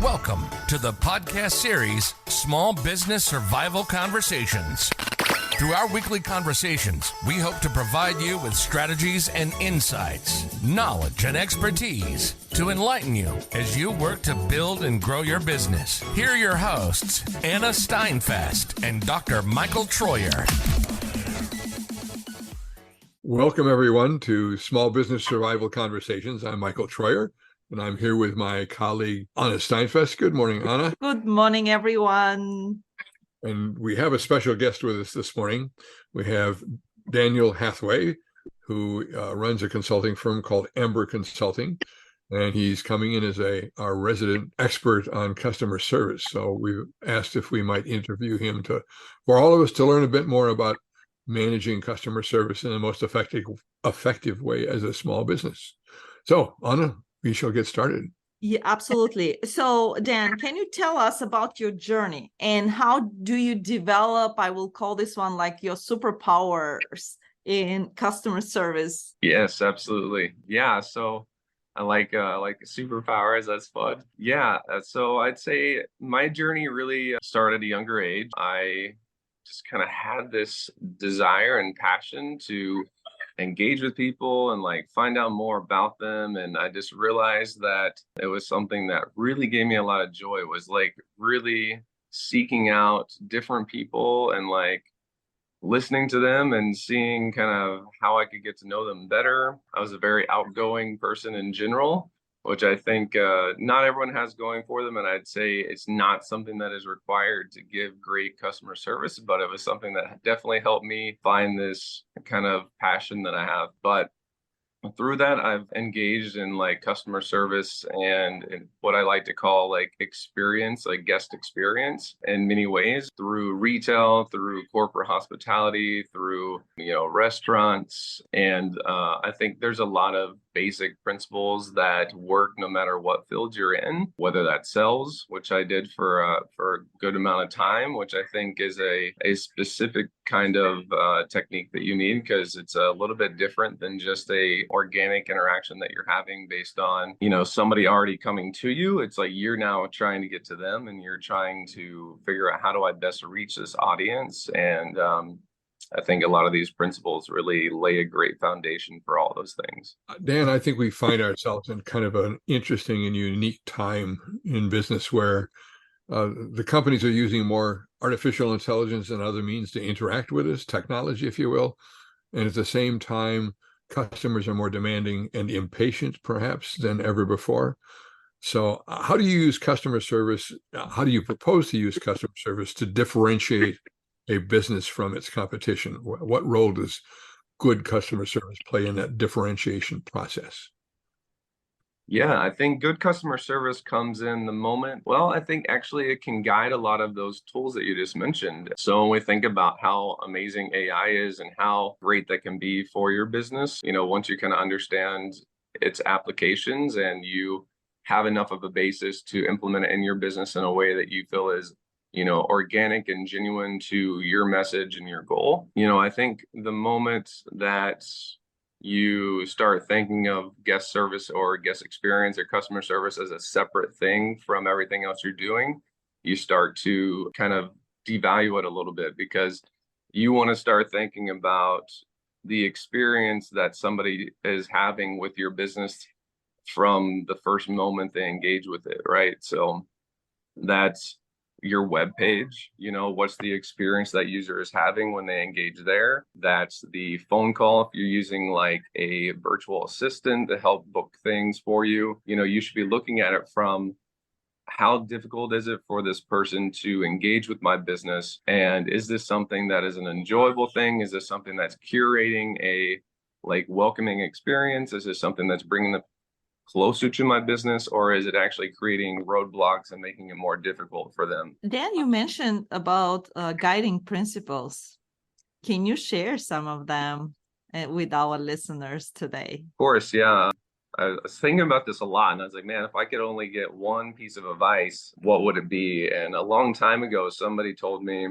Welcome to the podcast series, Small Business Survival Conversations. Through our weekly conversations, we hope to provide you with strategies and insights, knowledge and expertise to enlighten you as you work to build and grow your business. Here are your hosts, Anna Steinfest and Dr. Michael Troyer. Welcome, everyone, to Small Business Survival Conversations. I'm Michael Troyer, and I'm here with my colleague, Anna Steinfest. Good morning, Anna. Good morning, everyone. And we have a special guest with us this morning. We have Daniel Hathway, who runs a consulting firm called Amber Consulting, and he's coming in as our resident expert on customer service. So we asked if we might interview him for all of us to learn a bit more about managing customer service in the most effective way as a small business. So, Anna, we shall get started. Yeah, absolutely. So, Dan, can you tell us about your journey and how do you develop, I will call this one like your superpowers in customer service? Yes, absolutely. Yeah. So I like superpowers. That's fun. Yeah. So I'd say my journey really started at a younger age. I just kind of had this desire and passion to engage with people and find out more about them. And I just realized that it was something that really gave me a lot of joy, was really seeking out different people and listening to them and seeing kind of how I could get to know them better. I was a very outgoing person in general, which I think not everyone has going for them. And I'd say it's not something that is required to give great customer service, but it was something that definitely helped me find this kind of passion that I have. But through that, I've engaged in customer service and what I like to call experience, guest experience in many ways, through retail, through corporate hospitality, through, restaurants. And I think there's a lot of basic principles that work no matter what field you're in, whether that's sales, which I did for a good amount of time, which I think is a specific kind of technique that you need, because it's a little bit different than just a organic interaction that you're having based on, somebody already coming to you. It's you're now trying to get to them and you're trying to figure out, how do I best reach this audience? And I think a lot of these principles really lay a great foundation for all those things. Dan, I think we find ourselves in kind of an interesting and unique time in business where the companies are using more artificial intelligence and other means to interact with us, technology, if you will. And at the same time, customers are more demanding and impatient, perhaps, than ever before. So how do you use customer service? How do you propose to use customer service to differentiate a business from its competition? What role does good customer service play in that differentiation process? Yeah, I think good customer service comes in the moment. Well, I think actually it can guide a lot of those tools that you just mentioned. So when we think about how amazing AI is and how great that can be for your business, once you kind of understand its applications and you have enough of a basis to implement it in your business in a way that you feel is organic and genuine to your message and your goal. I think the moment that you start thinking of guest service or guest experience or customer service as a separate thing from everything else you're doing, you start to kind of devalue it a little bit, because you want to start thinking about the experience that somebody is having with your business from the first moment they engage with it, right? So that's your web page, what's the experience that user is having when they engage there. That's the phone call. If you're using a virtual assistant to help book things for you, you should be looking at it from, how difficult is it for this person to engage with my business? And is this something that is an enjoyable thing? Is this something that's curating a welcoming experience? Is this something that's bringing them closer to my business, or is it actually creating roadblocks and making it more difficult for them? Dan, you mentioned about guiding principles. Can you share some of them with our listeners today? Of course, yeah. I was thinking about this a lot, and I was like, man, if I could only get one piece of advice, what would it be? And a long time ago, somebody told me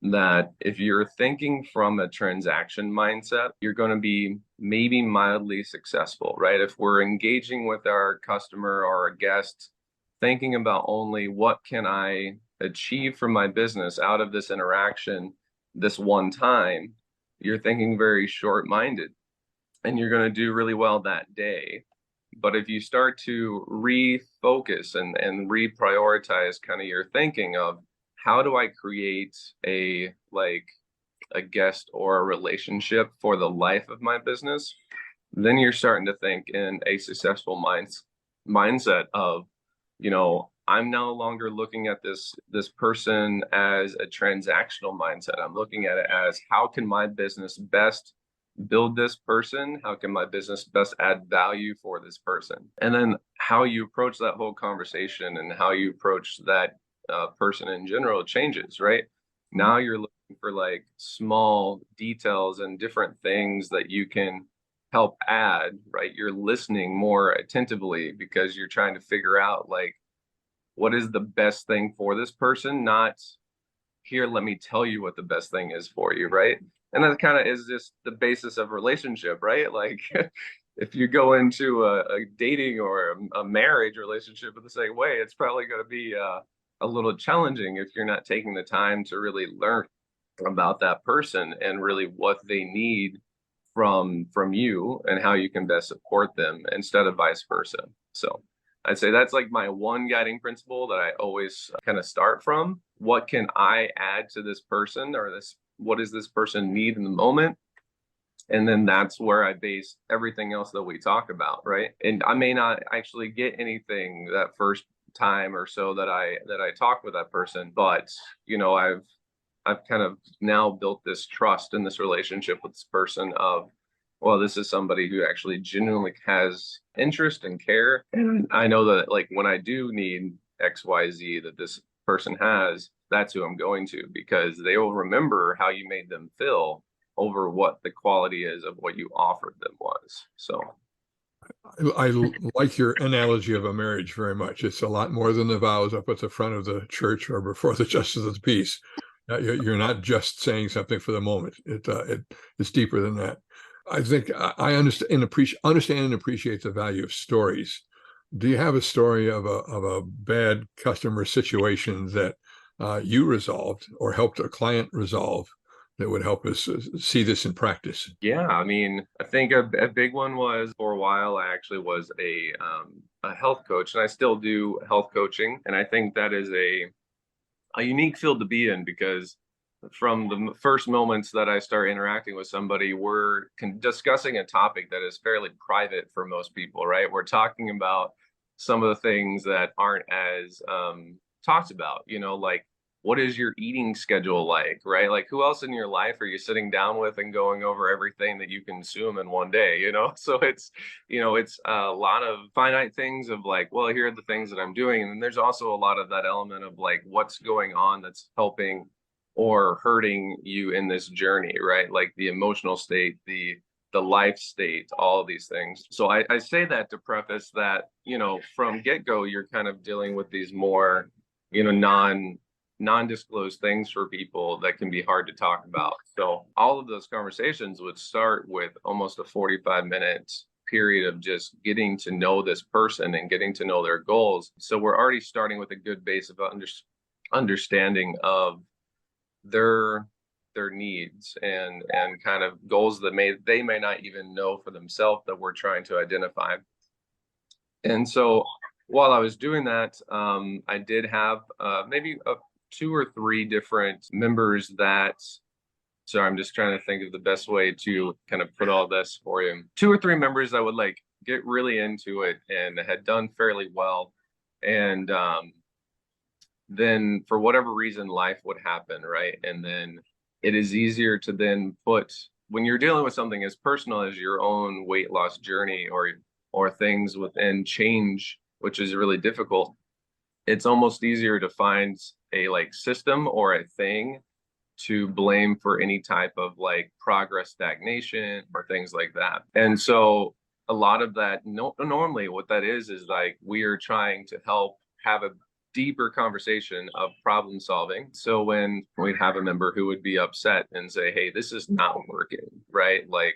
that if you're thinking from a transaction mindset, you're going to be maybe mildly successful, right? If we're engaging with our customer or a guest thinking about only what can I achieve from my business out of this interaction this one time, you're thinking very short-minded, and you're going to do really well that day. But if you start to refocus and reprioritize kind of your thinking of how do I create a guest or a relationship for the life of my business, then you're starting to think in a successful mindset of, I'm no longer looking at this person as a transactional mindset. I'm looking at it as, how can my business best build this person? How can my business best add value for this person? And then how you approach that whole conversation and how you approach that person in general changes, right? Now you're looking for like small details and different things that you can help add, right? You're listening more attentively because you're trying to figure out like, what is the best thing for this person? Not here, let me tell you what the best thing is for you, right? And that kind of is just the basis of relationship, right? Like if you go into a dating or a marriage relationship in the same way, it's probably going to be a little challenging if you're not taking the time to really learn about that person and really what they need from you and how you can best support them instead of vice versa. So I'd say that's like my one guiding principle that I always kind of start from. What can I add to this person, or what does this person need in the moment? And then that's where I base everything else that we talk about, right? And I may not actually get anything that first time or so that I talk with that person, but I've kind of now built this trust in this relationship with this person of, well, this is somebody who actually genuinely has interest and care. And I know that like when I do need XYZ that this person has, that's who I'm going to, because they will remember how you made them feel over what the quality is of what you offered them was. So I like your analogy of a marriage very much. It's a lot more than the vows up at the front of the church or before the justice of the peace. You're not just saying something for the moment. It's deeper than that. I think I understand and appreciate the value of stories. Do you have a story of a bad customer situation that you resolved or helped a client resolve that would help us see this in practice? yeah, I mean, I think a big one was, for a while I actually was a health coach, and I still do health coaching, and I think that is a unique field to be in, because from the first moments that I start interacting with somebody, we're discussing a topic that is fairly private for most people, right? We're talking about some of the things that aren't as talked about, like, what is your eating schedule like, right? Like, who else in your life are you sitting down with and going over everything that you consume in one day, So it's a lot of finite things of like, well, here are the things that I'm doing. And then there's also a lot of that element of like, what's going on that's helping or hurting you in this journey, right? Like the emotional state, the life state, all of these things. So I say that to preface that, from get-go, you're kind of dealing with these more, non-disclosed things for people that can be hard to talk about. So all of those conversations would start with almost a 45-minute period of just getting to know this person and getting to know their goals. So we're already starting with a good base of understanding of their needs and kind of goals that they may not even know for themselves that we're trying to identify. And so while I was doing that, I did have maybe 2 or 3 different members that, so I'm just trying to think of the best way to kind of put all this for you. 2 or 3 members that would like get really into it and had done fairly well. And then for whatever reason, life would happen, right? And then it is easier to then when you're dealing with something as personal as your own weight loss journey or things within change, which is really difficult, it's almost easier to find a like system or a thing to blame for any type of like progress stagnation or things like that. And so a lot of that, normally what that is like we are trying to help have a deeper conversation of problem solving. So when we'd have a member who would be upset and say, hey, this is not working, right? Like,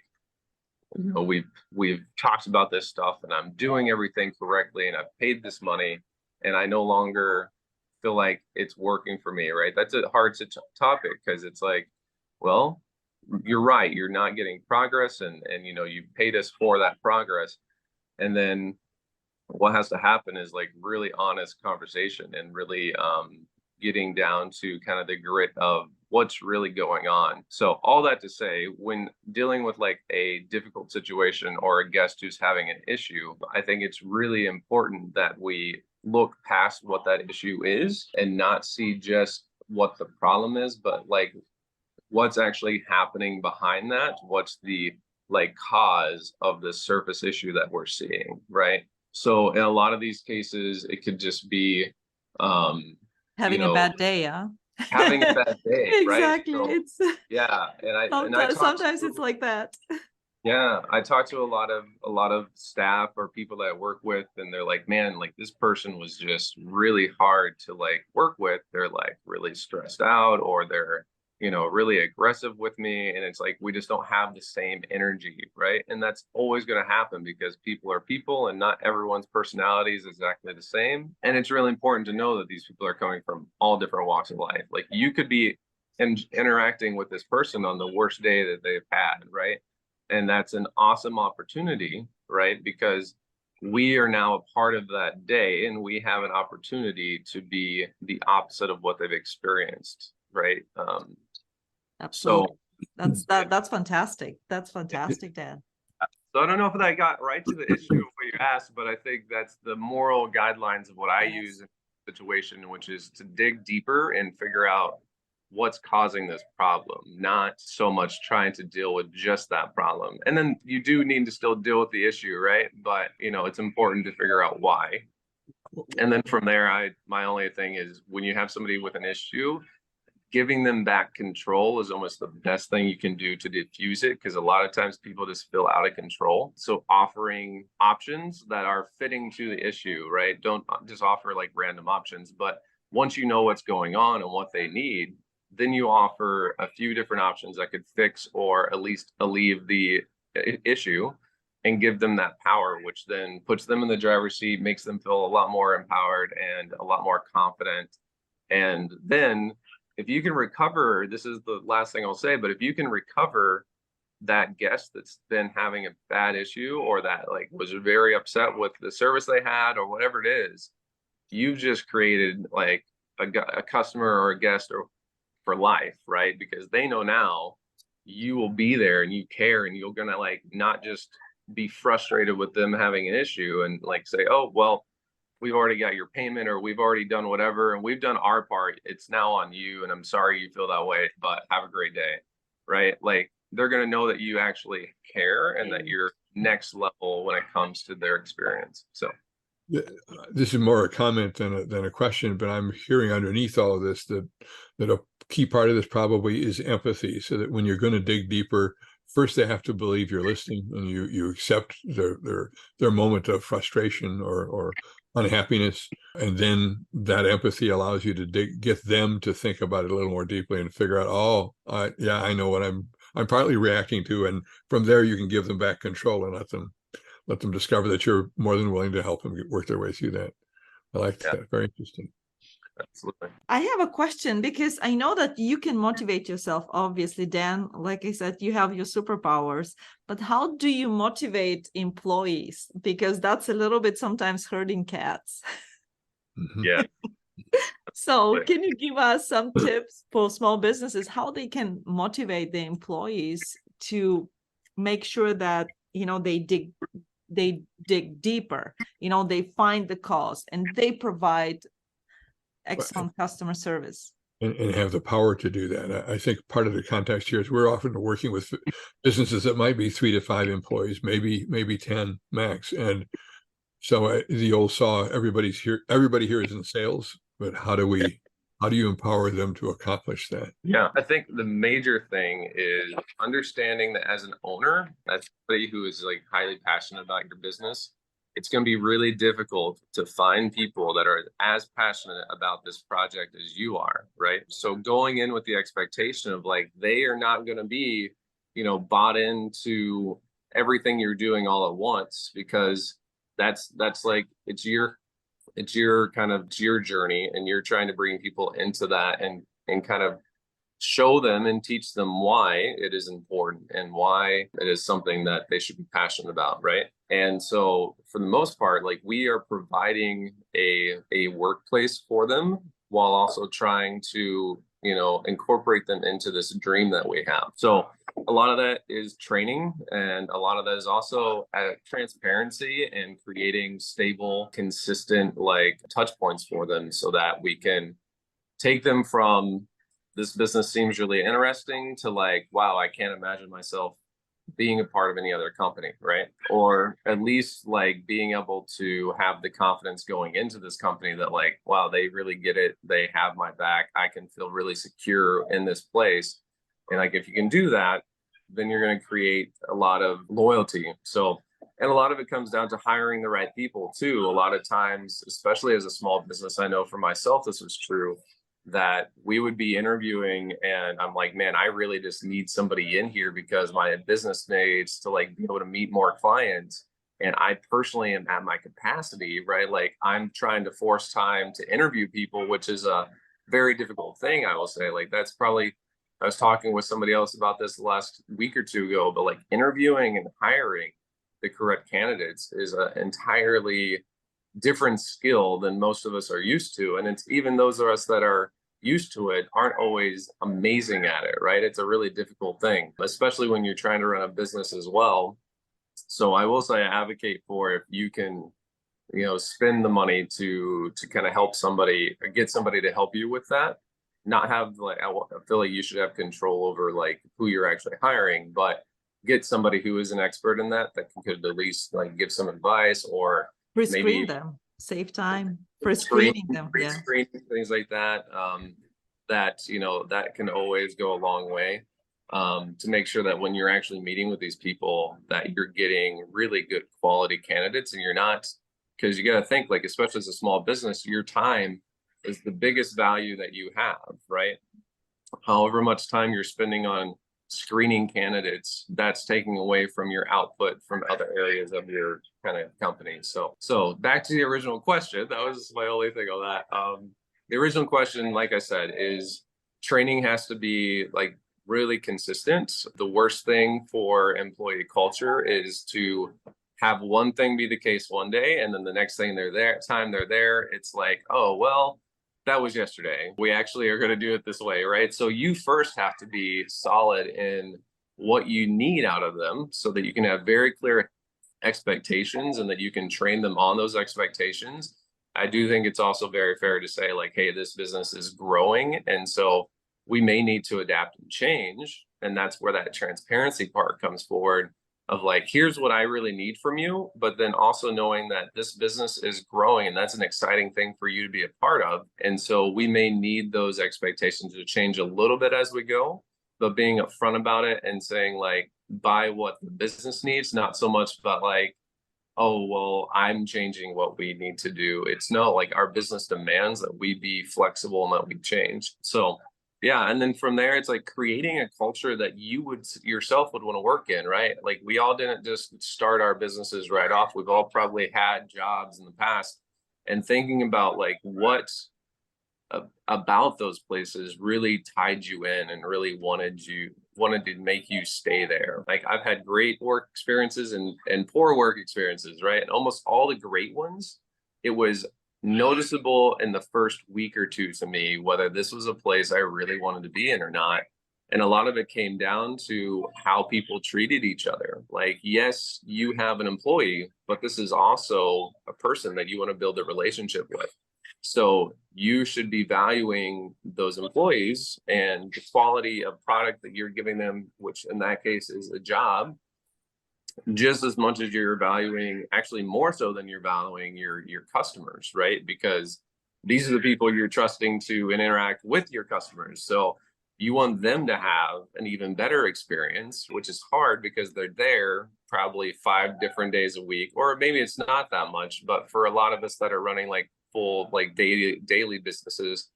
we've talked about this stuff and I'm doing everything correctly and I've paid this money, and I no longer feel like it's working for me, right? That's a hard topic because it's like, well, you're right, you're not getting progress, and you know, you paid us for that progress. And then what has to happen is like really honest conversation and really getting down to kind of the grit of what's really going on. So all that to say, when dealing with like a difficult situation or a guest who's having an issue, I think it's really important that we look past what that issue is and not see just what the problem is, but like what's actually happening behind that. What's the like cause of the surface issue that we're seeing, right? So in a lot of these cases, it could just be, Having a bad day, yeah. having a bad day, right? Exactly. So, It's yeah, and I sometimes it's like that. yeah, I talk to a lot of staff or people that I work with, and they're like, man, like this person was just really hard to like work with. They're like really stressed out, or they're, you know, really aggressive with me. And it's like we just don't have the same energy, right? And that's always going to happen because people are people and not everyone's personality is exactly the same. And it's really important to know that these people are coming from all different walks of life. Like you could be interacting with this person on the worst day that they've had, right? And that's an awesome opportunity, right? Because we are now a part of that day and we have an opportunity to be the opposite of what they've experienced, right? Absolutely. So That's fantastic. That's fantastic, Dan. so I don't know if that got right to the issue of what you asked, but I think that's the moral guidelines of what I use in a situation, which is to dig deeper and figure out what's causing this problem, not so much trying to deal with just that problem. And then you do need to still deal with the issue, right? But you know, it's important to figure out why. And then from there, my only thing is when you have somebody with an issue, giving them back control is almost the best thing you can do to diffuse it, because a lot of times people just feel out of control. So offering options that are fitting to the issue, right? Don't just offer like random options, but once you know what's going on and what they need, then you offer a few different options that could fix or at least alleviate the issue and give them that power, which then puts them in the driver's seat, makes them feel a lot more empowered and a lot more confident. And then if you can recover, this is the last thing I'll say, but if you can recover that guest that's been having a bad issue or that like was very upset with the service they had or whatever it is, you've just created like a customer or a guest or for life, right? Because they know now you will be there and you care and you're gonna like not just be frustrated with them having an issue and like say, oh, well, we've already got your payment or we've already done whatever and we've done our part. It's now on you. And I'm sorry you feel that way, but have a great day. Right? Like they're going to know that you actually care and that you're next level when it comes to their experience. So this is more a comment than a question, but I'm hearing underneath all of this that a key part of this probably is empathy, so that when you're going to dig deeper, first they have to believe you're listening and you accept their moment of frustration or unhappiness, and then that empathy allows you to get them to think about it a little more deeply and figure out, yeah, I know what I'm partly reacting to, and from there you can give them back control and let them discover that you're more than willing to help them work their way through that. I like that. Very interesting. Absolutely. I have a question because I know that you can motivate yourself. Obviously, Dan, like I said, you have your superpowers, but how do you motivate employees? Because that's a little bit sometimes herding cats. Mm-hmm. Yeah. So can you give us some tips for small businesses, how they can motivate the employees to make sure that, you know, they dig deeper, you know, they find the cause and they provide excellent customer service and have the power to do that. I think part of the context here is we're often working with businesses that might be 3 to 5 employees, maybe 10 max. And so the old saw, everybody here is in sales, but how do you empower them to accomplish that? Yeah, I think the major thing is understanding that as an owner, as somebody who is like highly passionate about your business, it's going to be really difficult to find people that are as passionate about this project as you are, right? So going in with the expectation of like, they are not going to be, you know, bought into everything you're doing all at once, because that's like, it's it's your journey, and you're trying to bring people into that and kind of show them and teach them why it is important and why it is something that they should be passionate about, right? And so for the most part, like, we are providing a workplace for them while also trying to, incorporate them into this dream that we have. So a lot of that is training, and a lot of that is also transparency and creating stable, consistent, like, touch points for them, so that we can take them from this business seems really interesting to, like, wow, I can't imagine myself being a part of any other company, right? Or at least, like, being able to have the confidence going into this company that, like, wow, they really get it. They have my back. I can feel really secure in this place. And, like, if you can do that, then you're going to create a lot of loyalty. So, and a lot of it comes down to hiring the right people too. A lot of times, especially as a small business, I know for myself, this was true, that we would be interviewing and I'm like, man, I really just need somebody in here because my business needs to, like, be able to meet more clients. And I personally am at my capacity, right? Like, I'm trying to force time to interview people, which is a very difficult thing, I will say. Like, that's probably, I was talking with somebody else about this the last week or two ago, but, like, interviewing and hiring the correct candidates is an entirely different skill than most of us are used to. And it's even those of us that are used to it aren't always amazing at it, right? It's a really difficult thing, especially when you're trying to run a business as well. So I will say, I advocate for, if you can, spend the money to kind of help somebody, get somebody to help you with that, not have, like, I feel like you should have control over, like, who you're actually hiring, but get somebody who is an expert in that could at least, like, give some advice, or Pre-screen them, save time for screening them. Yeah. Things like that. That can always go a long way, to make sure that when you're actually meeting with these people, that you're getting really good quality candidates, and you're not, because you got to think, like, especially as a small business, your time is the biggest value that you have, right? However much time you're spending on screening candidates, that's taking away from your output from other areas of your kind of company. So back to the original question. That was my only thing on that. The original question, like I said, is training has to be, like, really consistent. The worst thing for employee culture is to have one thing be the case one day, and then the next thing they're there, it's like, oh, well, that was yesterday. We actually are going to do it this way, right? So you first have to be solid in what you need out of them, so that you can have very clear expectations and that you can train them on those expectations. I do think it's also very fair to say, like, hey, this business is growing, and so we may need to adapt and change. And that's where that transparency part comes forward, of, like, here's what I really need from you, but then also knowing that this business is growing, and that's an exciting thing for you to be a part of. And so we may need those expectations to change a little bit as we go, but being upfront about it and saying, like, buy what the business needs, not so much about, like, oh, well, I'm changing what we need to do. It's no, like, our business demands that we be flexible and that we change. So yeah, and then from there, it's like creating a culture that you would yourself would want to work in, right? Like, we all didn't just start our businesses right off. We've all probably had jobs in the past, and thinking about, like, what about those places really tied you in and really wanted to make you stay there. Like, I've had great work experiences and poor work experiences, right? And almost all the great ones, it was noticeable in the first week or two to me whether this was a place I really wanted to be in or not. And a lot of it came down to how people treated each other. Like, yes, you have an employee, but this is also a person that you want to build a relationship with. So you should be valuing those employees and the quality of product that you're giving them, which in that case is a job, just as much as you're valuing, actually more so than you're valuing your customers, right? Because these are the people you're trusting to interact with your customers. So you want them to have an even better experience, which is hard because they're there probably 5 different days a week, or maybe it's not that much. But for a lot of us that are running, like, full, like, daily businesses,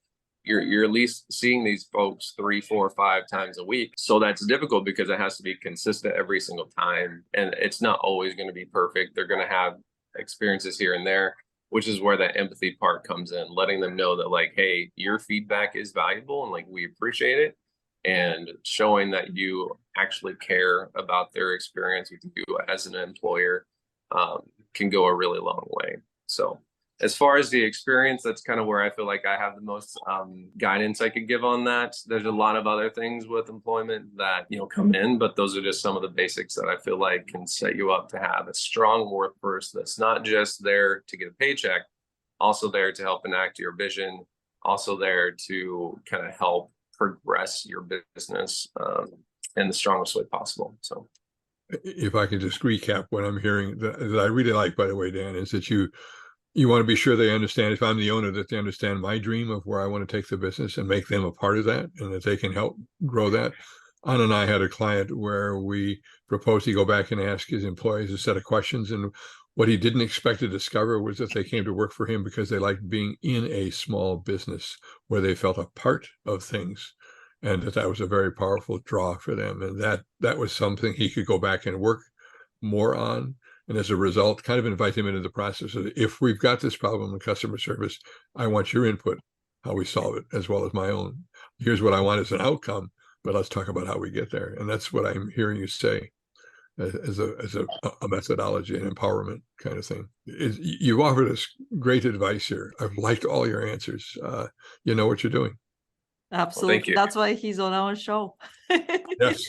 you're at least seeing these folks 3, 4, 5 times a week. So that's difficult because it has to be consistent every single time. And it's not always going to be perfect. They're going to have experiences here and there. which is where that empathy part comes in, letting them know that like, hey, your feedback is valuable and like we appreciate it, and showing that you actually care about their experience with you as an employer can go a really long way. So as far as the experience, that's kind of where I feel like I have the most guidance I could give on that. There's a lot of other things with employment that, you know, come in, but those are just some of the basics that I feel like can set you up to have a strong workforce that's not just there to get a paycheck, also there to help enact your vision, also there to kind of help progress your business in the strongest way possible. So if I can just recap what I'm hearing that I really like, by the way, Dan, is that you want to be sure they understand, if I'm the owner, that they understand my dream of where I want to take the business and make them a part of that, and that they can help grow that. Anna and I had a client where we proposed he go back and ask his employees a set of questions, and what he didn't expect to discover was that they came to work for him because they liked being in a small business where they felt a part of things, and that was a very powerful draw for them. And that was something he could go back and work more on. And as a result, kind of invite them into the process of, if we've got this problem in customer service, I want your input, how we solve it, as well as my own. Here's what I want as an outcome, but let's talk about how we get there. And that's what I'm hearing you say as a methodology and empowerment kind of thing. You've offered us great advice here. I've liked all your answers. You know what you're doing. Absolutely. Thank you. That's why he's on our show. Yes.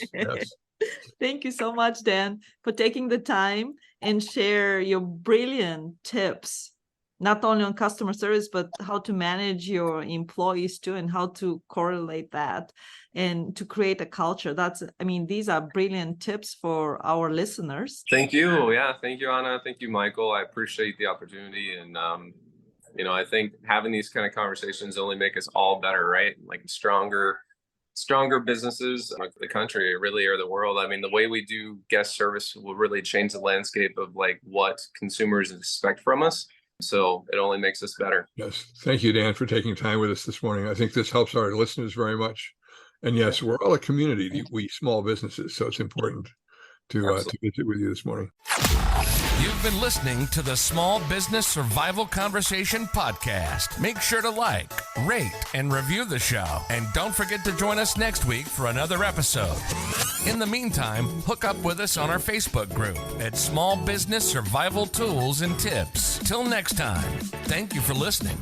Thank you so much, Dan, for taking the time and share your brilliant tips, not only on customer service, but how to manage your employees too, and how to correlate that and to create a culture. These are brilliant tips for our listeners. Thank you. Yeah. Thank you, Anna. Thank you, Michael. I appreciate the opportunity. And, I think having these kind of conversations only make us all better, right? Like stronger businesses like the country, really, or the world. I mean, the way we do guest service will really change the landscape of like what consumers expect from us. So it only makes us better. Yes. Thank you, Dan, for taking time with us this morning. I think this helps our listeners very much. And yes, we're all a community, we small businesses. So it's important to visit with you this morning. You've been listening to the Small Business Survival Conversation podcast. Make sure to like, rate, and review the show. And don't forget to join us next week for another episode. In the meantime, hook up with us on our Facebook group at Small Business Survival Tools and Tips. Till next time, thank you for listening.